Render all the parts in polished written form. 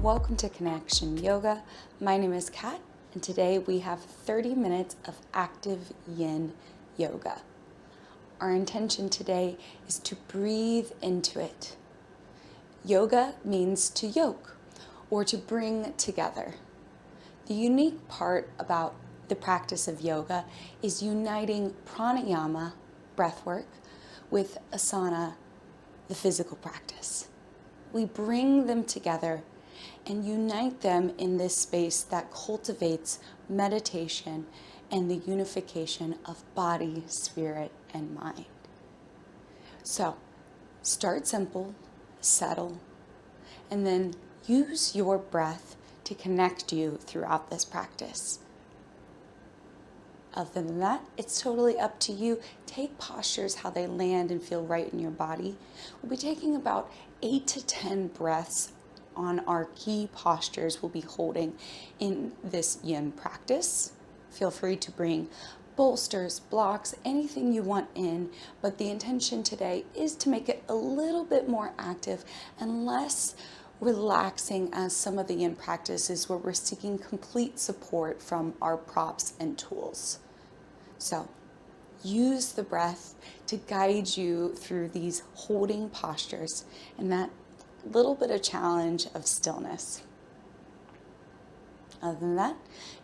Welcome to Connection Yoga. My name is Kat, and today we have 30 minutes of active yin yoga. Our intention today is to breathe into it. Yoga means to yoke, or to bring together. The unique part about the practice of yoga is uniting pranayama, breathwork, with asana, the physical practice. We bring them together and unite them in this space that cultivates meditation and the unification of body, spirit, and mind. So, start simple, settle, and then use your breath to connect you throughout this practice. Other than that, it's totally up to you. Take postures how they land and feel right in your body. We'll be taking about 8 to 10 breaths on our key postures we'll be holding in this yin practice. Feel free to bring bolsters, blocks, anything you want in, but the intention today is to make it a little bit more active and less relaxing as some of the yin practices where we're seeking complete support from our props and tools. So use the breath to guide you through these holding postures and that little bit of challenge of stillness. Other than that,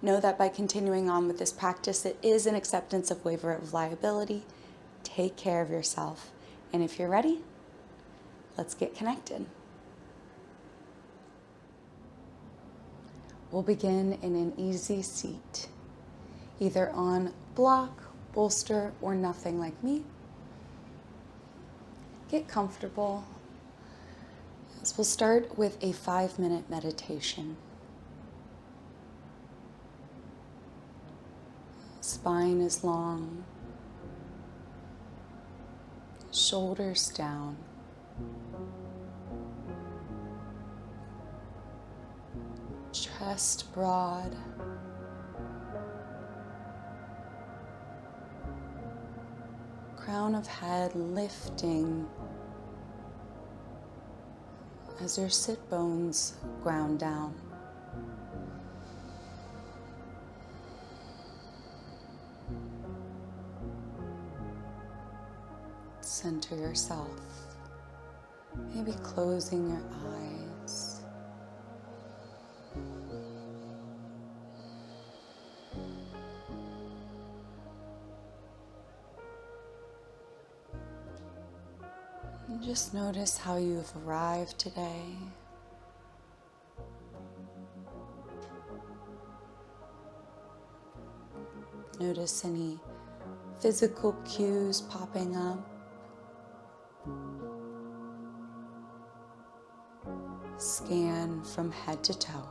know that by continuing on with this practice, it is an acceptance of waiver of liability. Take care of yourself. And if you're ready, let's get connected. We'll begin in an easy seat, either on block, bolster, or nothing like me. Get comfortable. So we'll start with a 5-minute meditation. Spine is long, shoulders down. Chest broad. Crown of head lifting as your sit bones ground down. Center yourself, maybe closing your eyes. And just notice how you've arrived today. Notice any physical cues popping up. Scan from head to toe.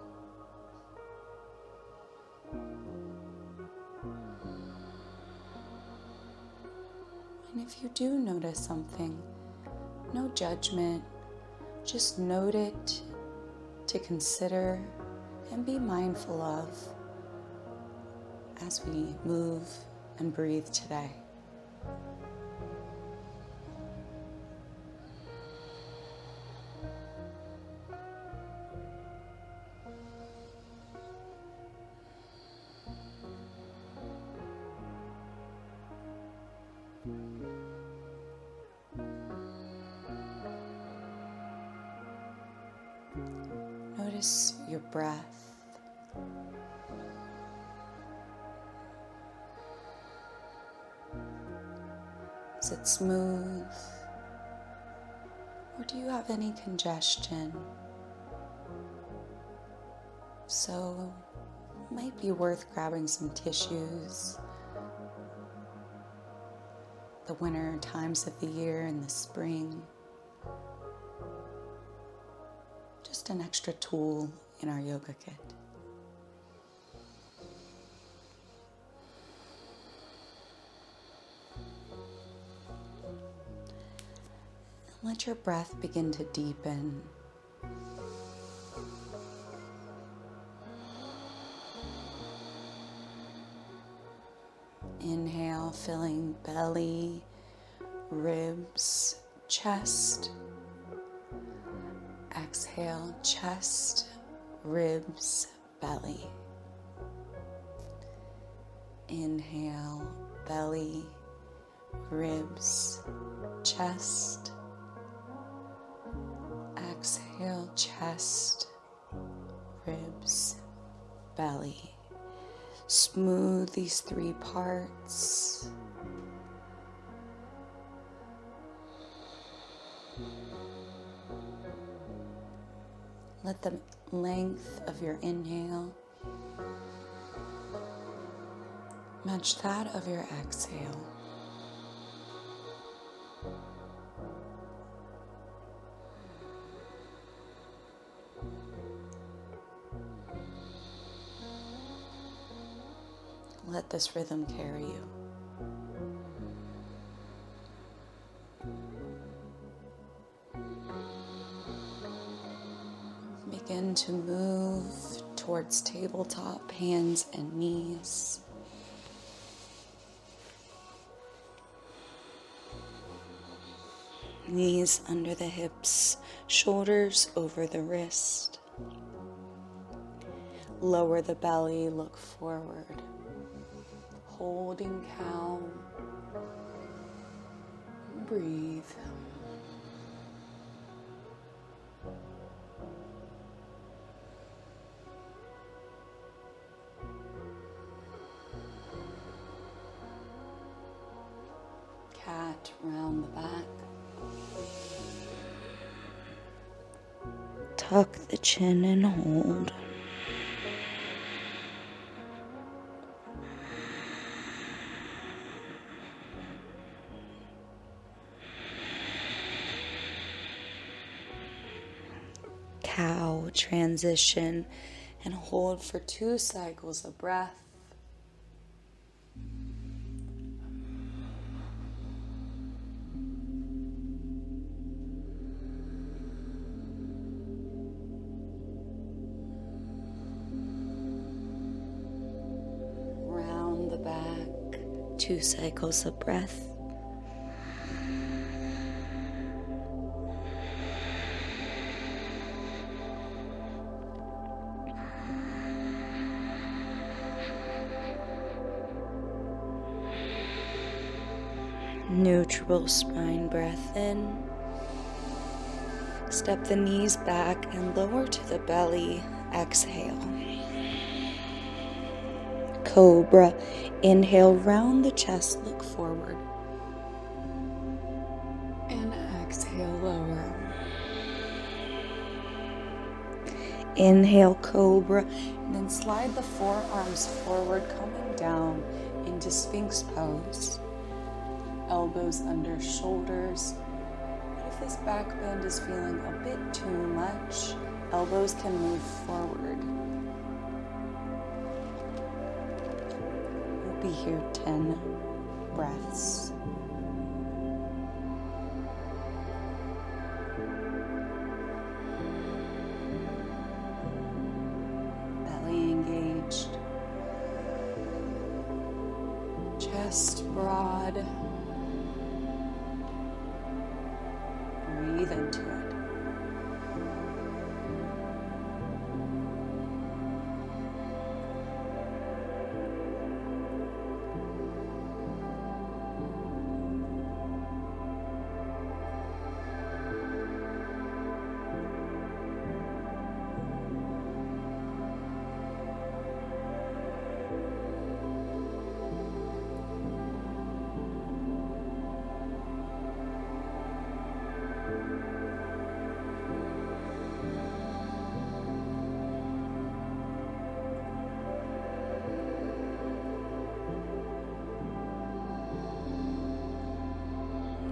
And if you do notice something, no judgment, just note it to consider and be mindful of as we move and breathe today. Notice your breath. Is it smooth? Or do you have any congestion? So it might be worth grabbing some tissues. The winter times of the year and the spring. Just an extra tool in our yoga kit. Let your breath begin to deepen. Inhale, filling belly, ribs, chest. Exhale, chest, ribs, belly. Inhale, belly, ribs, chest. Exhale, chest, ribs, belly. Smooth these three parts. Let the length of your inhale match that of your exhale. Let this rhythm carry you. Begin to move towards tabletop, hands and knees. Knees under the hips, shoulders over the wrist. Lower the belly, look forward. Holding cow. Breathe. Cat round the back. Tuck the chin and hold. Cow transition and hold for 2 cycles of breath. Round the back, 2 cycles of breath. Neutral spine breath in. Step the knees back and lower to the belly. Exhale. Cobra. Inhale, round the chest, look forward. And exhale, lower. Inhale, cobra, and then slide the forearms forward, coming down into Sphinx pose. Elbows under shoulders. If this back bend is feeling a bit too much, elbows can move forward. We'll be here 10 breaths. Belly engaged. Chest broad. Breathe into it.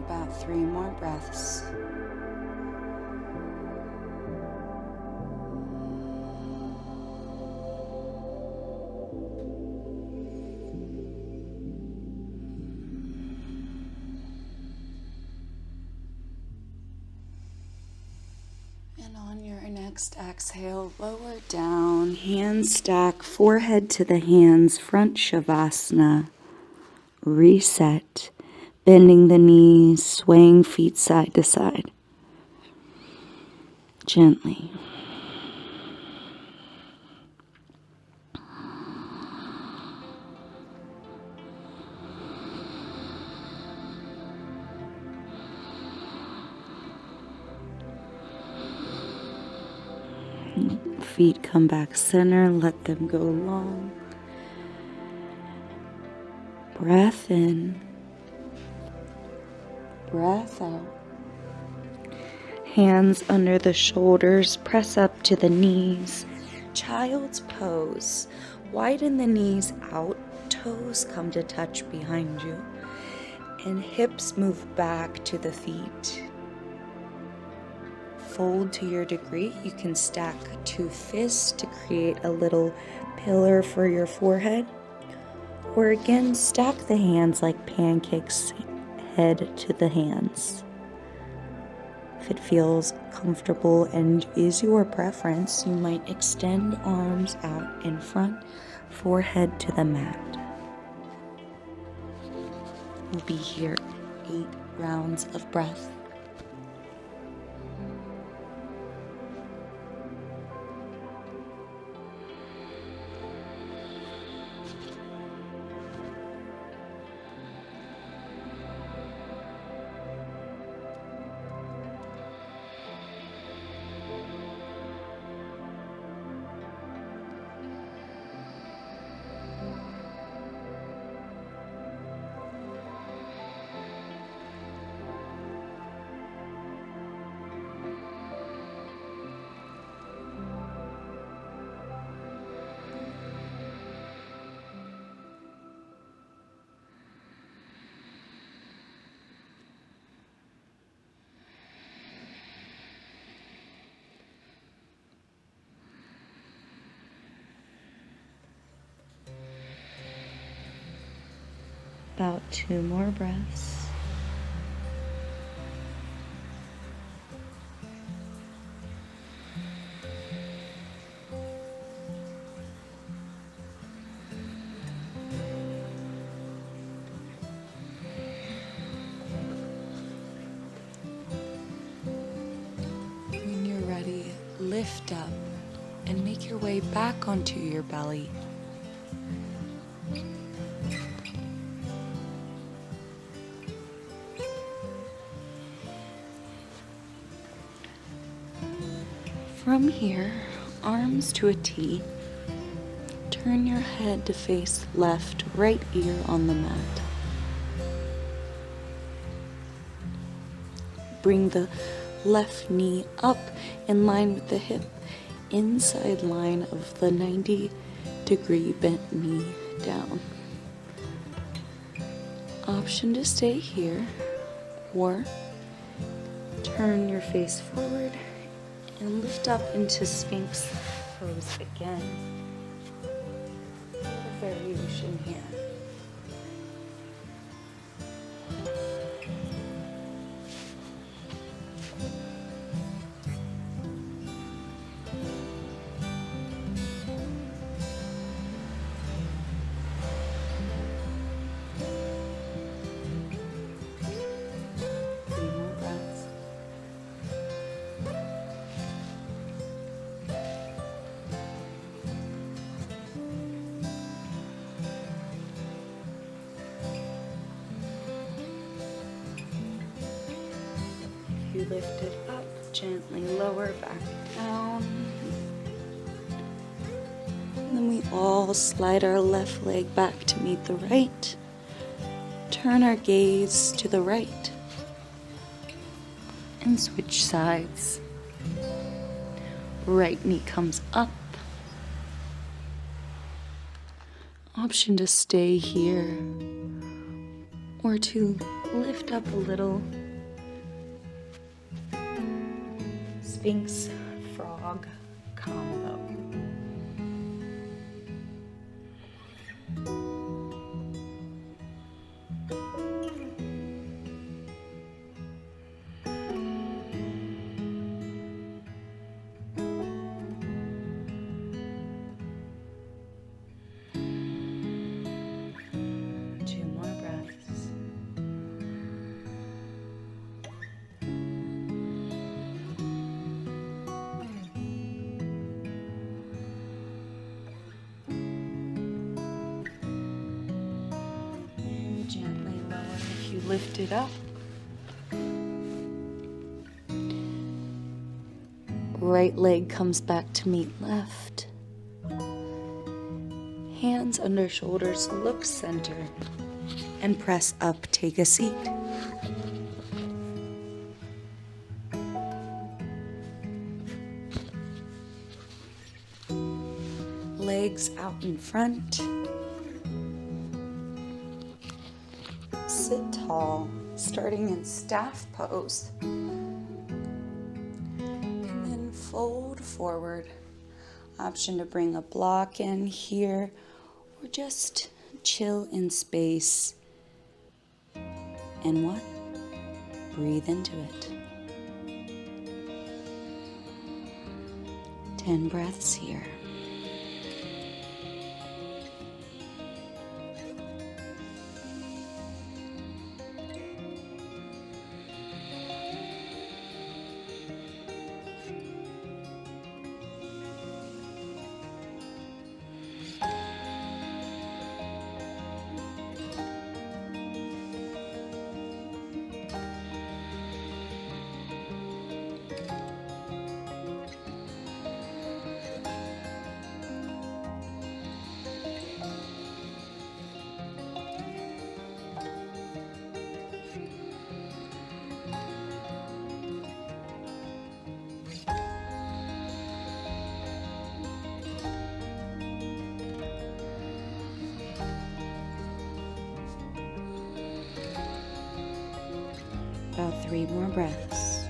About 3 more breaths. And on your next exhale, lower down, hands stack, forehead to the hands, front Savasana. Reset. Bending the knees, swaying feet side to side. Gently. feet come back center, let them go long. Breath in, breath out. Hands under the shoulders, press up to the knees. Child's pose. Widen the knees out, toes come to touch behind you, and hips move back to the feet. Fold to your degree. You can stack two fists to create a little pillar for your forehead. Or again, stack the hands like pancakes, head to the hands. If it feels comfortable and is your preference, you might extend arms out in front, forehead to the mat. We'll be here 8 rounds of breath. About 2 more breaths. When you're ready, lift up and make your way back onto your belly. From here, arms to a T. Turn your head to face left, right ear on the mat. Bring the left knee up in line with the hip, inside line of the 90-degree bent knee down. Option to stay here, or turn your face forward and lift up into Sphinx pose again. A variation here. You lift it up, gently lower back down. And then we all slide our left leg back to meet the right. Turn our gaze to the right. And switch sides. Right knee comes up. Option to stay here or to lift up a little. Sphinx frog combo. Lift it up. right leg comes back to meet left. Hands under shoulders, look center, and press up, take a seat. Legs out in front. Sit tall, starting in staff pose. And then fold forward. Option to bring a block in here or just chill in space. And what? Breathe into it. 10 breaths here. About 3 more breaths.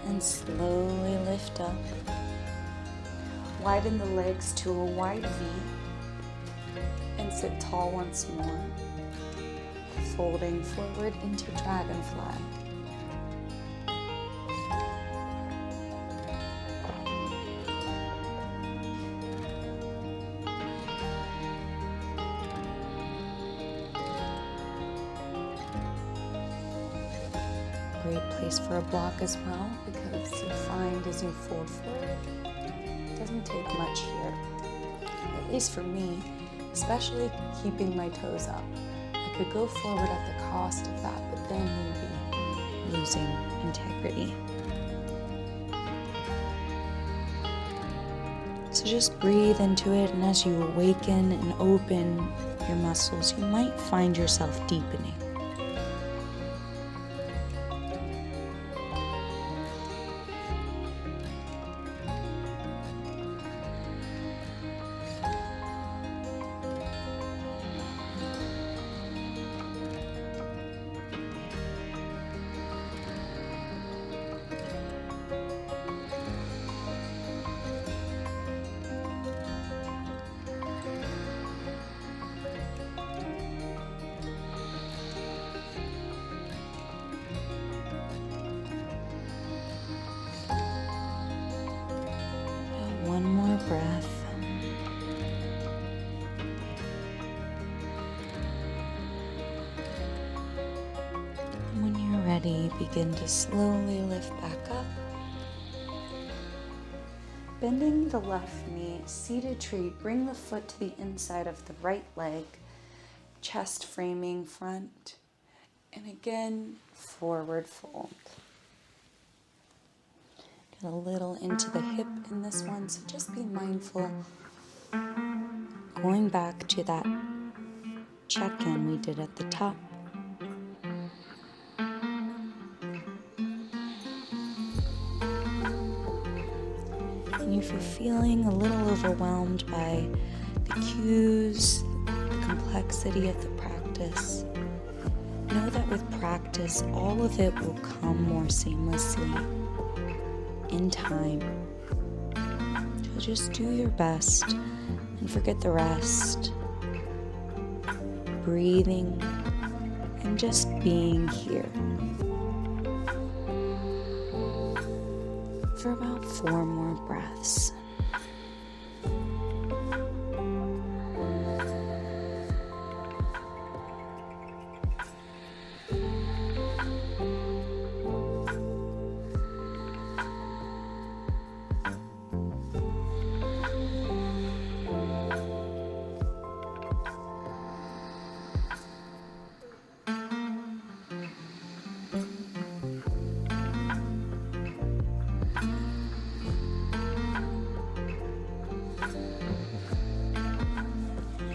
And slowly lift up. Widen the legs to a wide V and sit tall once more, folding forward into dragonfly. Great place for a block as well, because you find as you fold forward, it doesn't take much here. At least for me, especially keeping my toes up. I could go forward at the cost of that, but then we'd be losing integrity. So just breathe into it, and as you awaken and open your muscles, you might find yourself deepening. One more breath. And when you're ready, begin to slowly lift back up. Bending the left knee, seated tree, bring the foot to the inside of the right leg, chest framing front, and again, forward fold. Get a little into the hip in this one, so just be mindful. Going back to that check-in we did at the top. And if you're feeling a little overwhelmed by the cues, the complexity of the practice, know that with practice, all of it will come more seamlessly in time. So just do your best and forget the rest. Breathing and just being here for about 4 more breaths.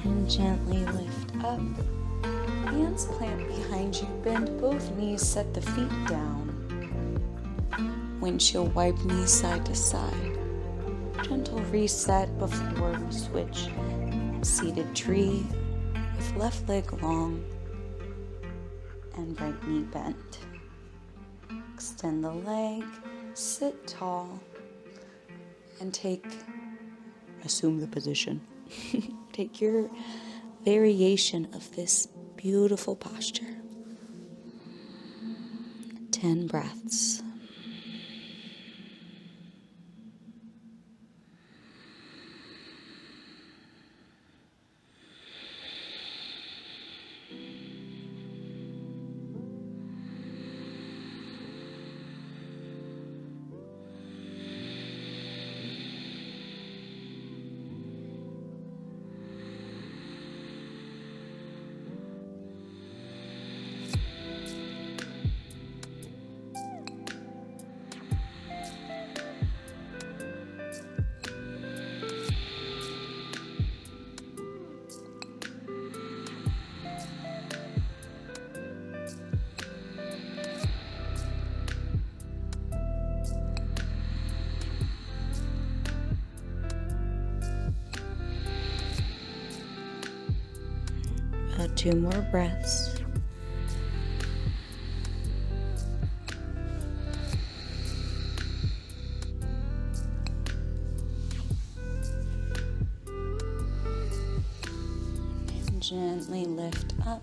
And gently lift up. Hands plant behind you. Bend both knees. Set the feet down. Windshield wipe knees side to side. Gentle reset before we switch. Seated tree with left leg long and right knee bent. Extend the leg, sit tall, and assume the position. Take your variation of this beautiful posture. 10 breaths. About 2 more breaths. And gently lift up.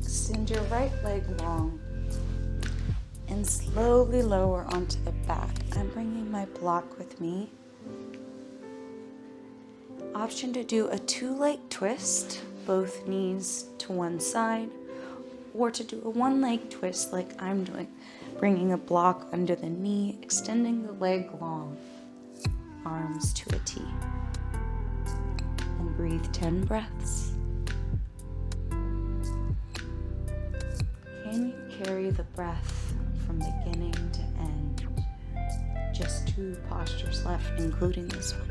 Extend your right leg long. And slowly lower onto the back. I'm bringing my block with me. Option to do a 2-leg twist, both knees to one side, or to do a 1-leg twist like I'm doing, bringing a block under the knee, extending the leg long, arms to a T. And breathe 10 breaths. Can you carry the breath from beginning to end? Just 2 postures left, including this one.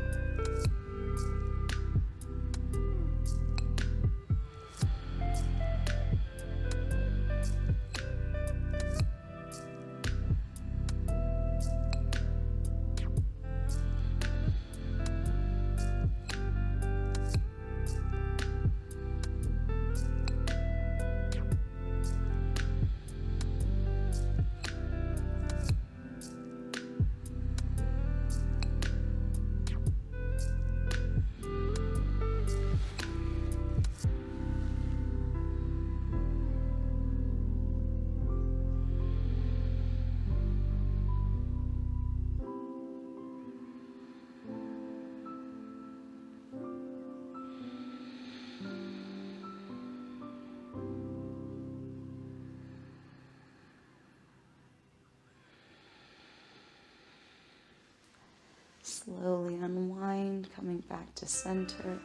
Slowly unwind, coming back to center.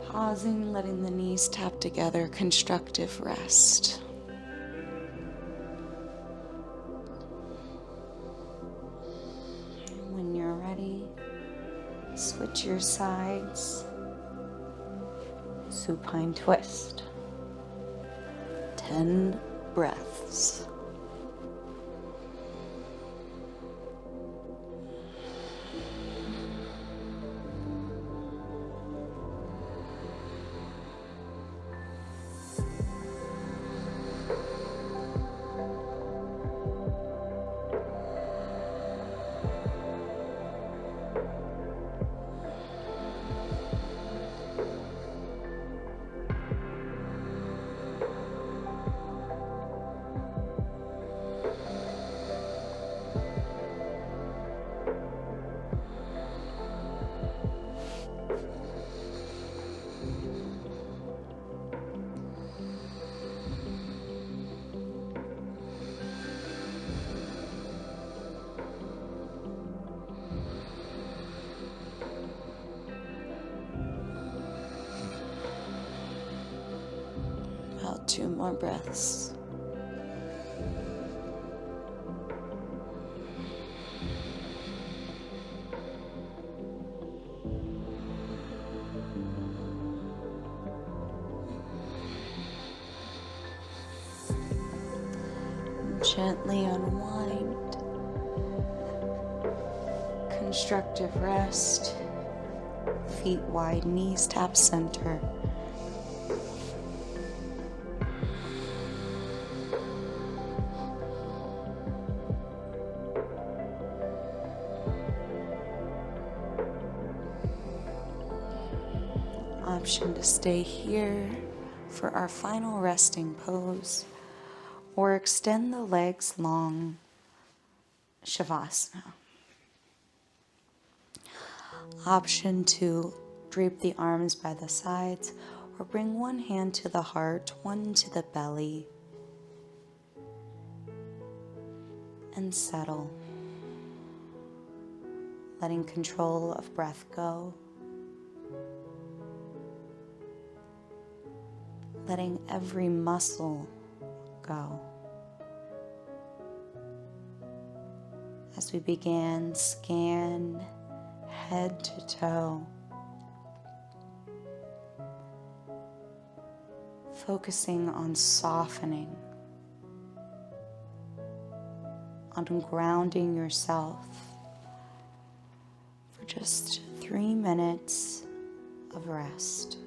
Pausing, letting the knees tap together, constructive rest. When you're ready, switch your sides. Supine twist. 10 breaths. About 2 more breaths. Gently unwind. Constructive rest. Feet wide, knees tap center. Option to stay here for our final resting pose, or extend the legs long, Savasana. Option to drape the arms by the sides, or bring one hand to the heart, one to the belly, and settle, letting control of breath go. Letting every muscle go. As we begin, scan head to toe, focusing on softening, on grounding yourself for just 3 minutes of rest.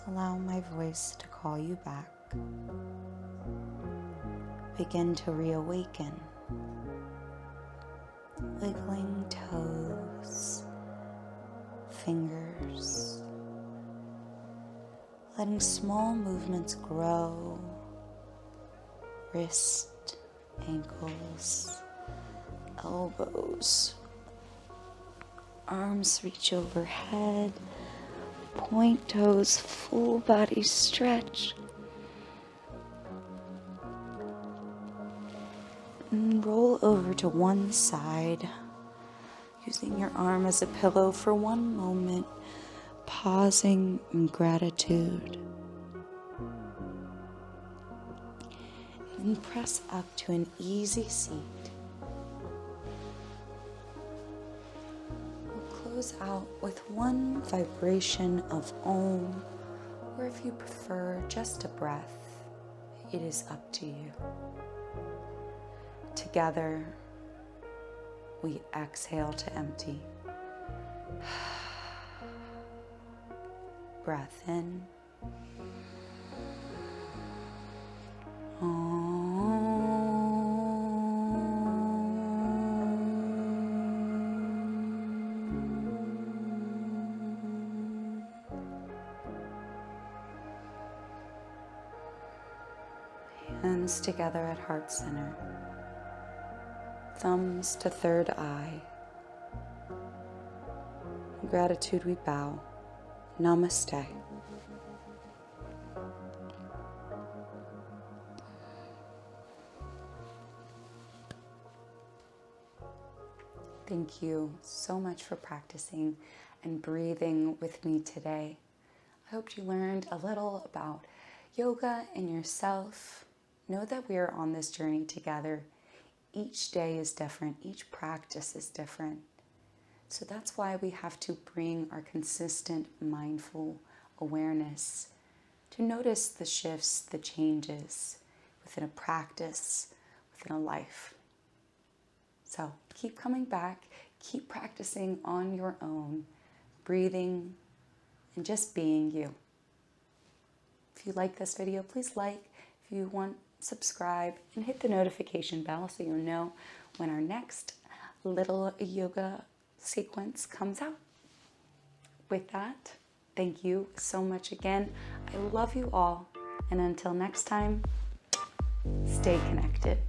Allow my voice to call you back. Begin to reawaken. Wiggling toes, fingers, letting small movements grow, wrist, ankles, elbows, arms reach overhead, point toes, full body stretch. And roll over to one side, using your arm as a pillow for one moment. pausing in gratitude. And press up to an easy seat. We'll close out with one vibration of Om, or if you prefer, just a breath. It is up to you. Together, we exhale to empty. Breath in. Hands together at heart center. Thumbs to third eye. In gratitude we bow. Namaste. Thank you so much for practicing and breathing with me today. I hope you learned a little about yoga and yourself. Know that we are on this journey together. Each day is different. Each practice is different. So that's why we have to bring our consistent mindful awareness to notice the shifts, the changes within a practice, within a life. So keep coming back, keep practicing on your own, breathing and just being you. If you like this video, please like. If you want, subscribe and hit the notification bell so you'll know when our next little yoga sequence comes out. With that, thank you so much again. I love you all. And until next time, stay connected.